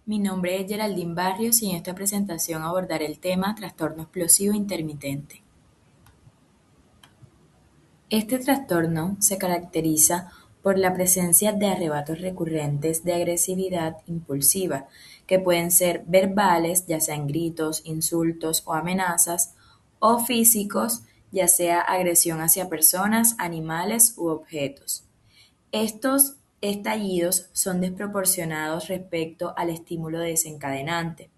Mi nombre es Geraldine Barrios y en esta presentación abordaré el tema trastorno explosivo intermitente. Este trastorno se caracteriza por la presencia de arrebatos recurrentes de agresividad impulsiva, que pueden ser verbales, ya sean gritos, insultos o amenazas, o físicos, ya sea agresión hacia personas, animales u objetos. Estos estallidos son desproporcionados respecto al estímulo desencadenante.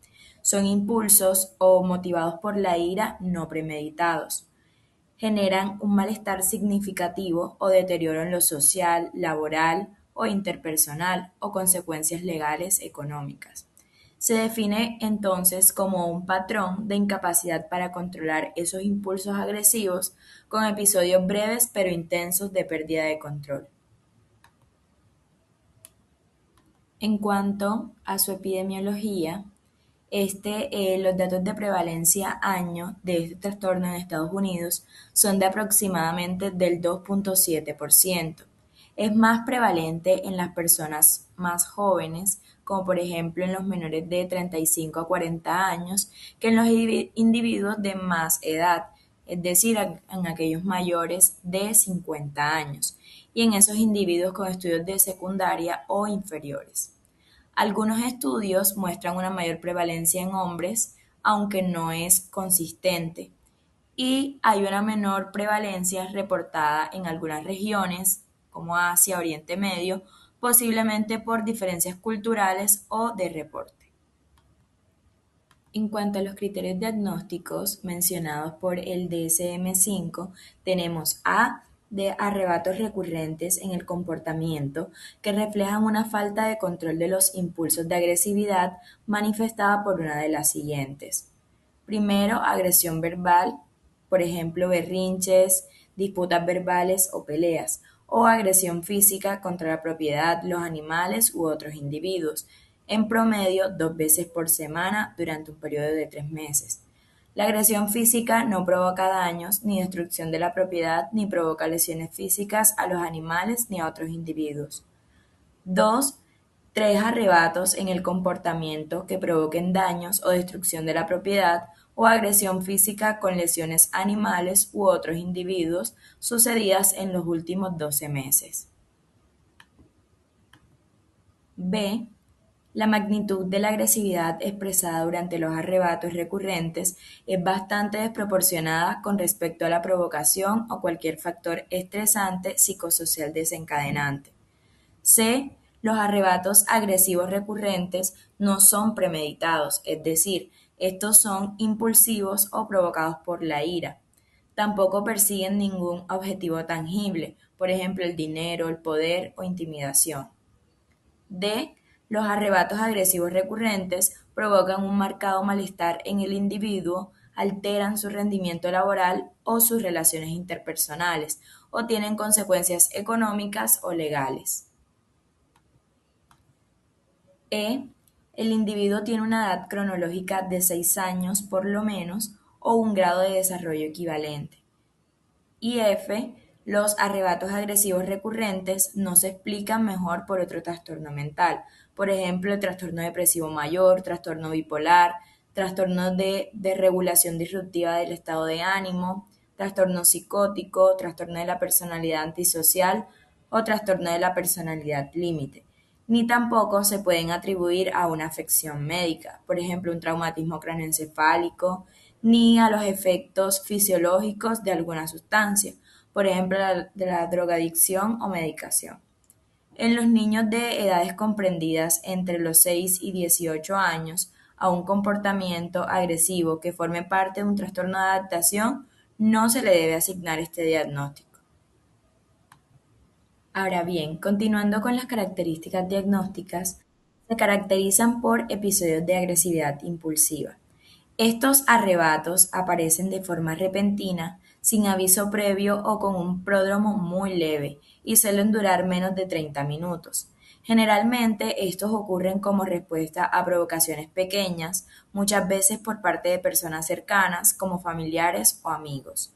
Son impulsos o motivados por la ira no premeditados. Generan un malestar significativo o deterioro en lo social, laboral o interpersonal o consecuencias legales económicas. Se define entonces como un patrón de incapacidad para controlar esos impulsos agresivos con episodios breves pero intensos de pérdida de control. En cuanto a su epidemiología, los datos de prevalencia año de este trastorno en Estados Unidos son de aproximadamente del 2,7%. Es más prevalente en las personas más jóvenes, como por ejemplo en los menores de 35 a 40 años, que en los individuos de más edad, es decir, en aquellos mayores de 50 años, y en esos individuos con estudios de secundaria o inferiores. Algunos estudios muestran una mayor prevalencia en hombres, aunque no es consistente, y hay una menor prevalencia reportada en algunas regiones, como Asia, Oriente Medio, posiblemente por diferencias culturales o de reporte. En cuanto a los criterios diagnósticos mencionados por el DSM-5, tenemos A de arrebatos recurrentes en el comportamiento que reflejan una falta de control de los impulsos de agresividad manifestada por una de las siguientes. Primero, agresión verbal, por ejemplo, berrinches, disputas verbales o peleas, o agresión física contra la propiedad, los animales u otros individuos, en promedio 2 veces por semana durante un periodo de 3 meses. La agresión física no provoca daños ni destrucción de la propiedad ni provoca lesiones físicas a los animales ni a otros individuos. 2. Tres arrebatos en el comportamiento que provoquen daños o destrucción de la propiedad o agresión física con lesiones a animales u otros individuos sucedidas en los últimos 12 meses. B. La magnitud de la agresividad expresada durante los arrebatos recurrentes es bastante desproporcionada con respecto a la provocación o cualquier factor estresante psicosocial desencadenante. C. Los arrebatos agresivos recurrentes no son premeditados, es decir, estos son impulsivos o provocados por la ira. Tampoco persiguen ningún objetivo tangible, por ejemplo el dinero, el poder o intimidación. D. Los arrebatos agresivos recurrentes provocan un marcado malestar en el individuo, alteran su rendimiento laboral o sus relaciones interpersonales, o tienen consecuencias económicas o legales. E. El individuo tiene una edad cronológica de 6 años por lo menos o un grado de desarrollo equivalente. Y F. Los arrebatos agresivos recurrentes no se explican mejor por otro trastorno mental, por ejemplo, el trastorno depresivo mayor, trastorno bipolar, trastorno de desregulación disruptiva del estado de ánimo, trastorno psicótico, trastorno de la personalidad antisocial o trastorno de la personalidad límite. Ni tampoco se pueden atribuir a una afección médica, por ejemplo, un traumatismo craneoencefálico, ni a los efectos fisiológicos de alguna sustancia, por ejemplo, de la drogadicción o medicación. En los niños de edades comprendidas entre los 6 y 18 años, a un comportamiento agresivo que forme parte de un trastorno de adaptación, no se le debe asignar este diagnóstico. Ahora bien, continuando con las características diagnósticas, se caracterizan por episodios de agresividad impulsiva. Estos arrebatos aparecen de forma repentina, sin aviso previo o con un pródromo muy leve y suelen durar menos de 30 minutos. Generalmente estos ocurren como respuesta a provocaciones pequeñas, muchas veces por parte de personas cercanas como familiares o amigos.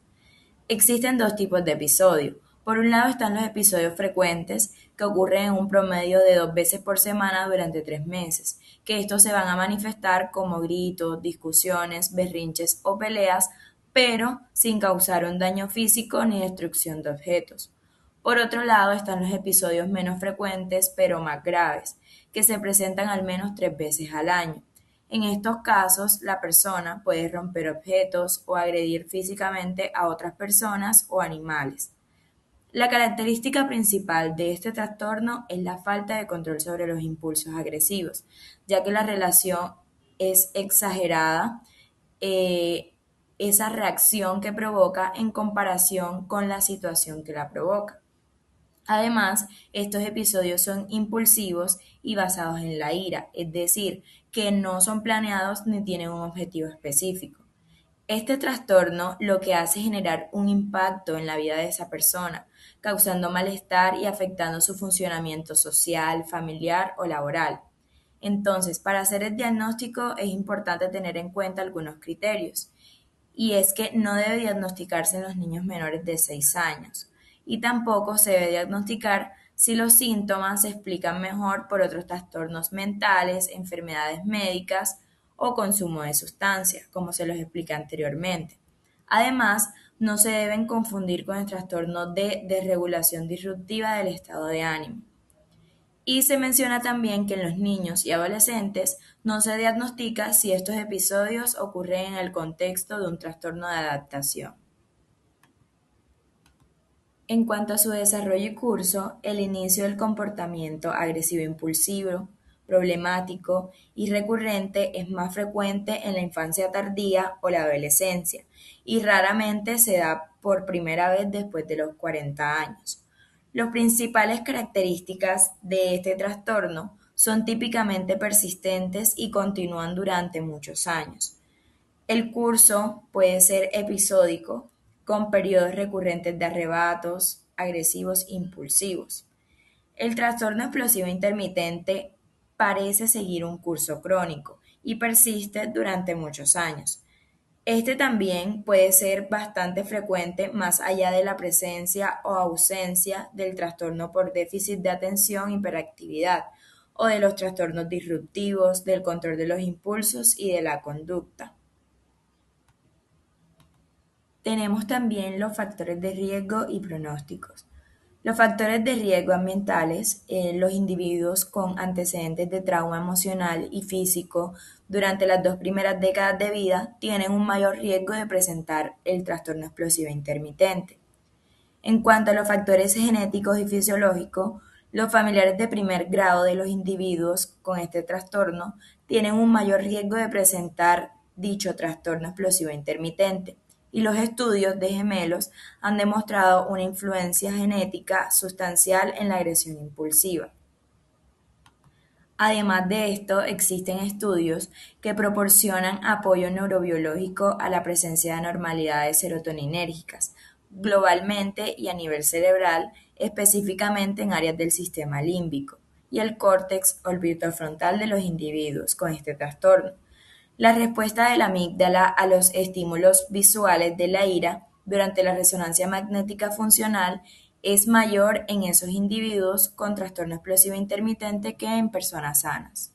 Existen dos tipos de episodios. Por un lado están los episodios frecuentes, que ocurren en un promedio de 2 veces por semana durante 3 meses, que estos se van a manifestar como gritos, discusiones, berrinches o peleas, pero sin causar un daño físico ni destrucción de objetos. Por otro lado, están los episodios menos frecuentes pero más graves, que se presentan al menos 3 veces al año. En estos casos, la persona puede romper objetos o agredir físicamente a otras personas o animales. La característica principal de este trastorno es la falta de control sobre los impulsos agresivos, ya que la relación es exagerada, eh, esa reacción que provoca en comparación con la situación que la provoca. Además, estos episodios son impulsivos y basados en la ira, es decir, que no son planeados ni tienen un objetivo específico. Este trastorno lo que hace es generar un impacto en la vida de esa persona, causando malestar y afectando su funcionamiento social, familiar o laboral. Entonces, para hacer el diagnóstico es importante tener en cuenta algunos criterios, y es que no debe diagnosticarse en los niños menores de 6 años y tampoco se debe diagnosticar si los síntomas se explican mejor por otros trastornos mentales, enfermedades médicas o consumo de sustancias, como se los expliqué anteriormente. Además, no se deben confundir con el trastorno de desregulación disruptiva del estado de ánimo. Y se menciona también que en los niños y adolescentes no se diagnostica si estos episodios ocurren en el contexto de un trastorno de adaptación. En cuanto a su desarrollo y curso, el inicio del comportamiento agresivo-impulsivo, problemático y recurrente es más frecuente en la infancia tardía o la adolescencia y raramente se da por primera vez después de los 40 años. Las principales características de este trastorno son típicamente persistentes y continúan durante muchos años. El curso puede ser episódico, con periodos recurrentes de arrebatos agresivos impulsivos. El trastorno explosivo intermitente parece seguir un curso crónico y persiste durante muchos años. Este también puede ser bastante frecuente más allá de la presencia o ausencia del trastorno por déficit de atención, hiperactividad o de los trastornos disruptivos, del control de los impulsos y de la conducta. Tenemos también los factores de riesgo y pronósticos. Los factores de riesgo ambientales, los individuos con antecedentes de trauma emocional y físico durante las 2 primeras décadas de vida tienen un mayor riesgo de presentar el trastorno explosivo intermitente. En cuanto a los factores genéticos y fisiológicos, los familiares de primer grado de los individuos con este trastorno tienen un mayor riesgo de presentar dicho trastorno explosivo intermitente, y los estudios de gemelos han demostrado una influencia genética sustancial en la agresión impulsiva. Además de esto, existen estudios que proporcionan apoyo neurobiológico a la presencia de anormalidades serotoninérgicas globalmente y a nivel cerebral, específicamente en áreas del sistema límbico y el córtex orbitofrontal de los individuos con este trastorno. La respuesta de la amígdala a los estímulos visuales de la ira durante la resonancia magnética funcional es mayor en esos individuos con trastorno explosivo intermitente que en personas sanas.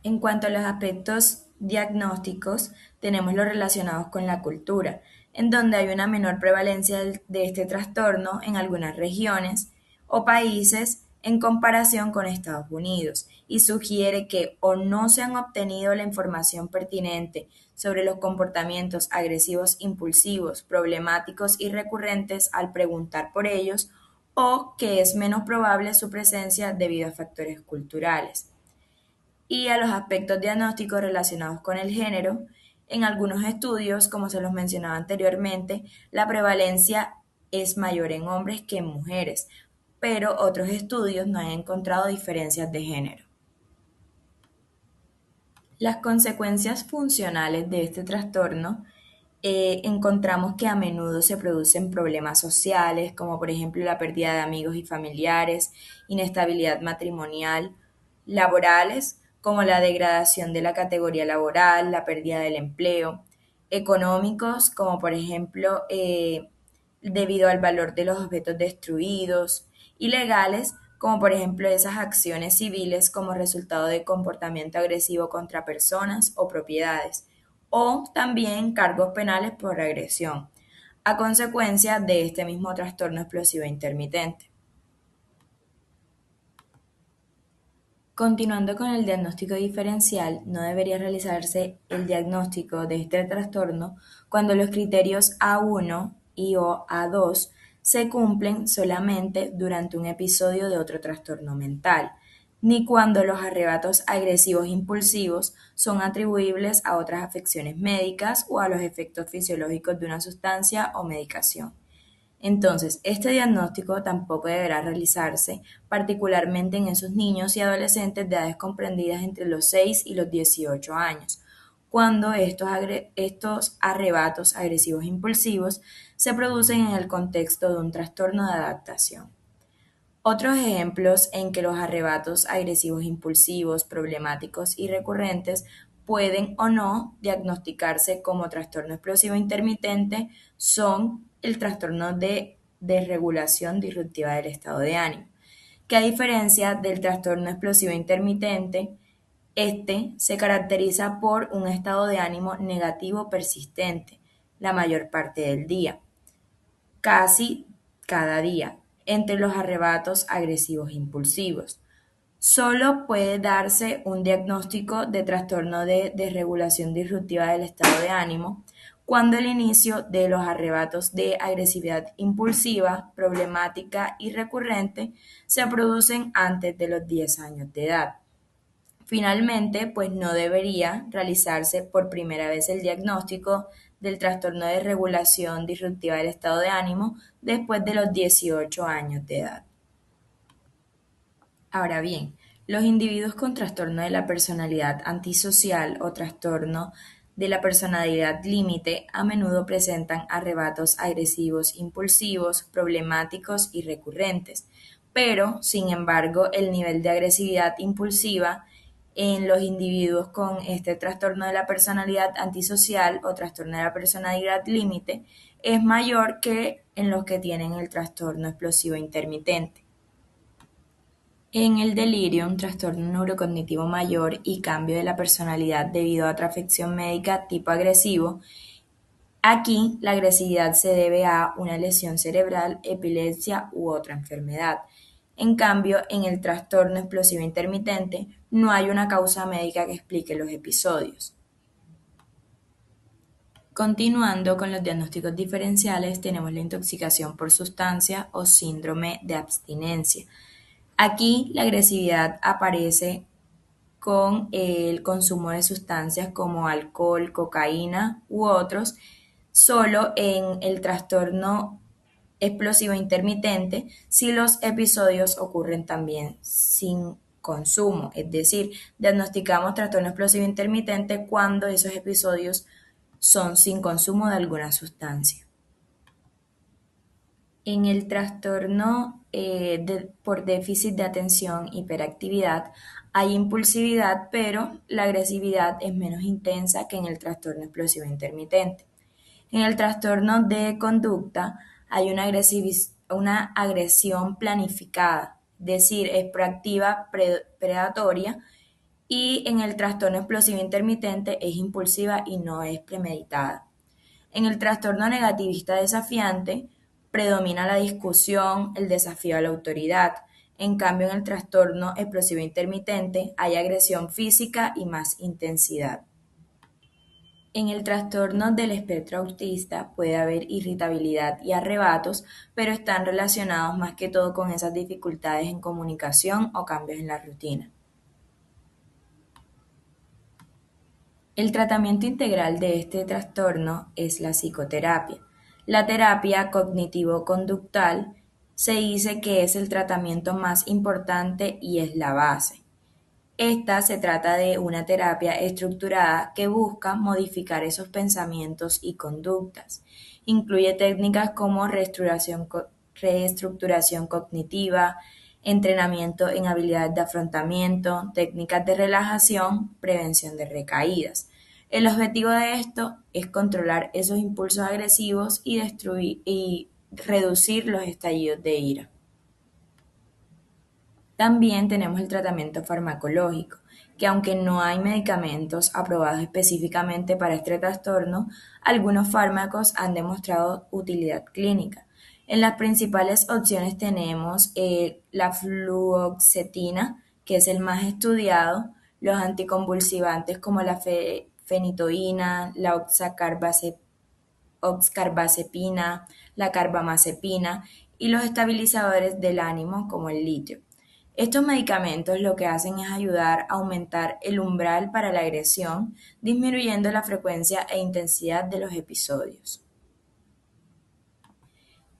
En cuanto a los aspectos diagnósticos, tenemos los relacionados con la cultura, en donde hay una menor prevalencia de este trastorno en algunas regiones o países en comparación con Estados Unidos, y sugiere que o no se han obtenido la información pertinente sobre los comportamientos agresivos impulsivos, problemáticos y recurrentes al preguntar por ellos, o que es menos probable su presencia debido a factores culturales. Y a los aspectos diagnósticos relacionados con el género, en algunos estudios, como se los mencionaba anteriormente, la prevalencia es mayor en hombres que en mujeres, pero otros estudios no han encontrado diferencias de género. Las consecuencias funcionales de este trastorno, encontramos que a menudo se producen problemas sociales, como por ejemplo la pérdida de amigos y familiares, inestabilidad matrimonial, laborales, como la degradación de la categoría laboral, la pérdida del empleo, económicos, como por ejemplo debido al valor de los objetos destruidos, y legales, como por ejemplo esas acciones civiles como resultado de comportamiento agresivo contra personas o propiedades, o también cargos penales por agresión, a consecuencia de este mismo trastorno explosivo intermitente. Continuando con el diagnóstico diferencial, no debería realizarse el diagnóstico de este trastorno cuando los criterios A1 y o A2 se cumplen solamente durante un episodio de otro trastorno mental, ni cuando los arrebatos agresivos impulsivos son atribuibles a otras afecciones médicas o a los efectos fisiológicos de una sustancia o medicación. Entonces, este diagnóstico tampoco deberá realizarse, particularmente en esos niños y adolescentes de edades comprendidas entre los 6 y los 18 años, cuando estos arrebatos agresivos impulsivos se producen en el contexto de un trastorno de adaptación. Otros ejemplos en que los arrebatos agresivos impulsivos, problemáticos y recurrentes pueden o no diagnosticarse como trastorno explosivo intermitente son el trastorno de desregulación disruptiva del estado de ánimo, que a diferencia del trastorno explosivo intermitente, este se caracteriza por un estado de ánimo negativo persistente la mayor parte del día, casi cada día, entre los arrebatos agresivos impulsivos. Solo puede darse un diagnóstico de trastorno de desregulación disruptiva del estado de ánimo cuando el inicio de los arrebatos de agresividad impulsiva, problemática y recurrente se producen antes de los 10 años de edad. Finalmente, pues no debería realizarse por primera vez el diagnóstico del trastorno de regulación disruptiva del estado de ánimo después de los 18 años de edad. Ahora bien, los individuos con trastorno de la personalidad antisocial o trastorno de la personalidad límite a menudo presentan arrebatos agresivos impulsivos, problemáticos y recurrentes, pero, sin embargo, el nivel de agresividad impulsiva en los individuos con este trastorno de la personalidad antisocial o trastorno de la personalidad límite es mayor que en los que tienen el trastorno explosivo intermitente. En el delirio, un trastorno neurocognitivo mayor y cambio de la personalidad debido a otra afección médica tipo agresivo, aquí la agresividad se debe a una lesión cerebral, epilepsia u otra enfermedad. En cambio, en el trastorno explosivo intermitente no hay una causa médica que explique los episodios. Continuando con los diagnósticos diferenciales, tenemos la intoxicación por sustancia o síndrome de abstinencia. Aquí la agresividad aparece con el consumo de sustancias como alcohol, cocaína u otros, solo en el trastorno explosivo intermitente si los episodios ocurren también sin consumo, es decir, diagnosticamos trastorno explosivo intermitente cuando esos episodios son sin consumo de alguna sustancia. En el trastorno por déficit de atención, hiperactividad, hay impulsividad, pero la agresividad es menos intensa que en el trastorno explosivo intermitente. En el trastorno de conducta hay una agresión planificada, es decir, es proactiva, predatoria, y en el trastorno explosivo intermitente es impulsiva y no es premeditada. En el trastorno negativista desafiante predomina la discusión, el desafío a la autoridad. En cambio, en el trastorno explosivo intermitente hay agresión física y más intensidad. En el trastorno del espectro autista puede haber irritabilidad y arrebatos, pero están relacionados más que todo con esas dificultades en comunicación o cambios en la rutina. El tratamiento integral de este trastorno es la psicoterapia. La terapia cognitivo-conductual se dice que es el tratamiento más importante y es la base. Esta se trata de una terapia estructurada que busca modificar esos pensamientos y conductas. Incluye técnicas como reestructuración cognitiva, entrenamiento en habilidades de afrontamiento, técnicas de relajación, prevención de recaídas. El objetivo de esto es controlar esos impulsos agresivos y reducir los estallidos de ira. También tenemos el tratamiento farmacológico, que aunque no hay medicamentos aprobados específicamente para este trastorno, algunos fármacos han demostrado utilidad clínica. En las principales opciones tenemos la fluoxetina, que es el más estudiado, los anticonvulsivantes como la fenitoína, la oxcarbazepina, la carbamazepina y los estabilizadores del ánimo como el litio. Estos medicamentos lo que hacen es ayudar a aumentar el umbral para la agresión, disminuyendo la frecuencia e intensidad de los episodios.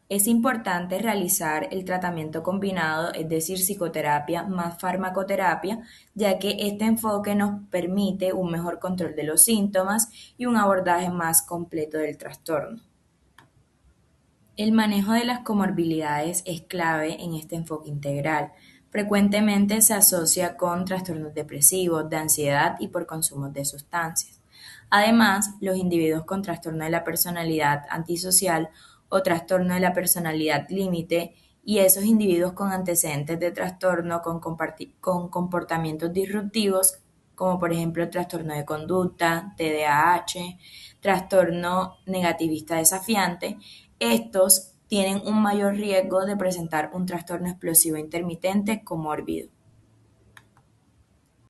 Es importante realizar el tratamiento combinado, es decir, psicoterapia más farmacoterapia, ya que este enfoque nos permite un mejor control de los síntomas y un abordaje más completo del trastorno. El manejo de las comorbilidades es clave en este enfoque integral. Frecuentemente se asocia con trastornos depresivos, de ansiedad y por consumo de sustancias. Además, los individuos con trastorno de la personalidad antisocial o trastorno de la personalidad límite y esos individuos con antecedentes de trastorno con comportamientos disruptivos, como por ejemplo trastorno de conducta, TDAH, trastorno negativista desafiante, estos tienen un mayor riesgo de presentar un trastorno explosivo intermitente comórbido.